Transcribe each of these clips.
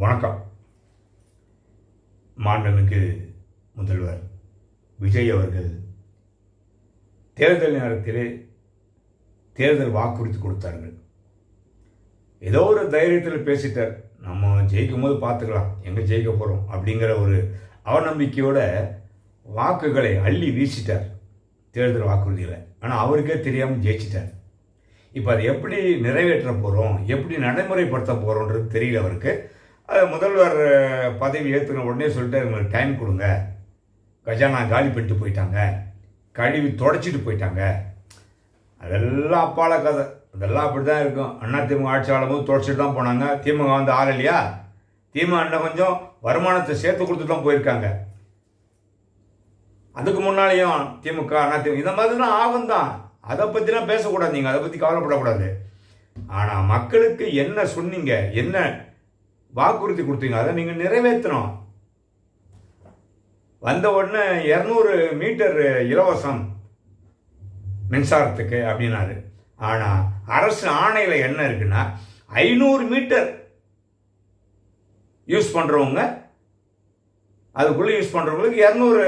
வணக்கம். மாண்புமிகு முதல்வர் விஜய் அவர்கள் தேர்தல் நேரத்திலே தேர்தல் வாக்குறுதி கொடுத்தார்கள். ஏதோ ஒரு தைரியத்தில் பேசிட்டார். நம்ம ஜெயிக்கும் போது பார்த்துக்கலாம், எங்கே ஜெயிக்க போகிறோம் அப்படிங்கிற ஒரு அவநம்பிக்கையோட வாக்குகளை அள்ளி வீசிட்டார் தேர்தல் வாக்குறுதியில். ஆனால் அவருக்கே தெரியாமல் ஜெயிச்சிட்டார். இப்போ அதை எப்படி நிறைவேற்ற போகிறோம், எப்படி நடைமுறைப்படுத்த போகிறோன்றது தெரியல அவருக்கு. அது முதல்வர் பதவி ஏற்றுன உடனே சொல்லிட்டு எங்களுக்கு டைம் கொடுங்க, கஜானா காலி பண்ணிட்டு போயிட்டாங்க, கழுவி தொடச்சிட்டு போயிட்டாங்க. அதெல்லாம் அப்பால கதை. அதெல்லாம் அப்படி தான் இருக்கும். அதிமுக ஆட்சி ஆளும்போது தொடச்சிட்டு தான் போனாங்க. திமுக வந்து ஆள் இல்லையா? திமுக கொஞ்சம் வருமானத்தை சேர்த்து கொடுத்து தான் போயிருக்காங்க. அதுக்கு முன்னாலேயும் திமுக அதிமுக இந்த மாதிரி தான் ஆகும் தான். அதை பற்றிலாம் பேசக்கூடாது, நீங்கள் அதை பற்றி கவலைப்படக்கூடாது. ஆனால் மக்களுக்கு என்ன சொன்னீங்க, என்ன வாக்குறுதி கொடுத்தீங்க, அதை நீங்கள் நிறைவேற்றணும். வந்த உடனே 200 மீட்டர் இலவசம் மின்சாரத்துக்கு அப்படின்னாரு. ஆனால் அரசு ஆணையில் என்ன இருக்குன்னா 500 மீட்டர் யூஸ் பண்ணுறவங்க, அதுக்குள்ளே யூஸ் பண்ணுறவங்களுக்கு 200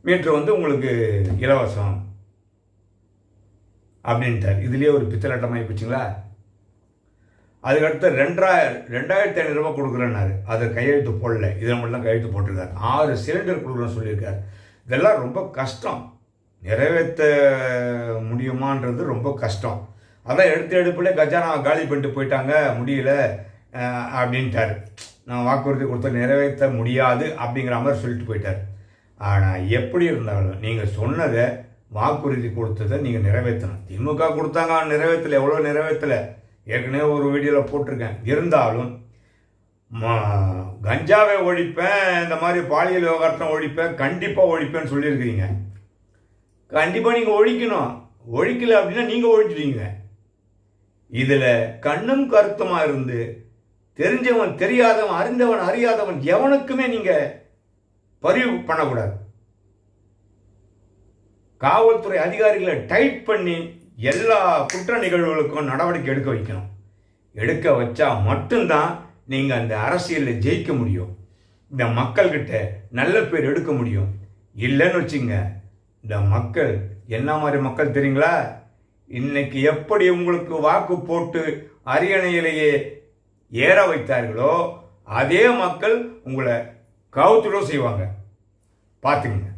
மீட்டர் வந்து உங்களுக்கு இலவசம் அப்படின்ட்டார். இதுலேயே ஒரு பித்தலாட்டமாக போச்சுங்களா? அதுக்கடுத்து 2500 ரூபா கொடுக்குறேன்னாரு. அதை கையெழுத்து போடல, இதில் மட்டும் தான் கையெழுத்து போட்டிருக்காரு. 6 சிலிண்டர் கொடுக்குறேன்னு சொல்லியிருக்காரு. இதெல்லாம் ரொம்ப கஷ்டம், நிறைவேற்ற முடியுமான்றது ரொம்ப கஷ்டம். அதான் எடுப்பில் கஜானா காலி பண்ணிட்டு போயிட்டாங்க, முடியல அப்படின்ட்டார். நான் வாக்குறுதி கொடுத்த நிறைவேற்ற முடியாது அப்படிங்கிற மாதிரி சொல்லிட்டு போயிட்டார். ஆனால் எப்படி இருந்தாலும் நீங்கள் சொன்னதை, வாக்குறுதி கொடுத்ததை நீங்கள் நிறைவேற்றணும். திமுக கொடுத்தாங்க, நிறைவேற்றலை. எவ்வளோ நிறைவேற்றலை, ஏற்கனவே ஒரு வீடியோவில் போட்டிருக்கேன். இருந்தாலும் கஞ்சாவை ஒழிப்பேன், இந்த மாதிரி பாலியல் விவகாரத்தை ஒழிப்பேன், கண்டிப்பாக ஒழிப்பேன்னு சொல்லியிருக்கிறீங்க. கண்டிப்பாக நீங்கள் ஒழிக்கணும். ஒழிக்கலை அப்படின்னா நீங்கள் ஒழிச்சிட்டீங்க. இதில் கண்ணும் கருத்துமாக இருந்து தெரிஞ்சவன் தெரியாதவன், அறிந்தவன் அறியாதவன் எவனுக்குமே நீங்கள் பதிவு பண்ணக்கூடாது. காவல்துறை அதிகாரிகளை டைட் பண்ணி எல்லா குற்ற நிகழ்வுகளுக்கும் நடவடிக்கை எடுக்க வைக்கணும். எடுக்க வச்சா மட்டும்தான் நீங்கள் அந்த அரசியலில் ஜெயிக்க முடியும், இந்த மக்கள்கிட்ட நல்ல பேர் எடுக்க முடியும். இல்லைன்னு வச்சுங்க, இந்த மக்கள் என்ன மாதிரி மக்கள் தெரியுங்களா? இன்னைக்கு எப்படி உங்களுக்கு வாக்கு போட்டு அரியணையிலேயே ஏற வைத்தார்களோ அதே மக்கள் உங்களை கவுத்துடும் செய்வாங்க. பார்த்துக்குங்க.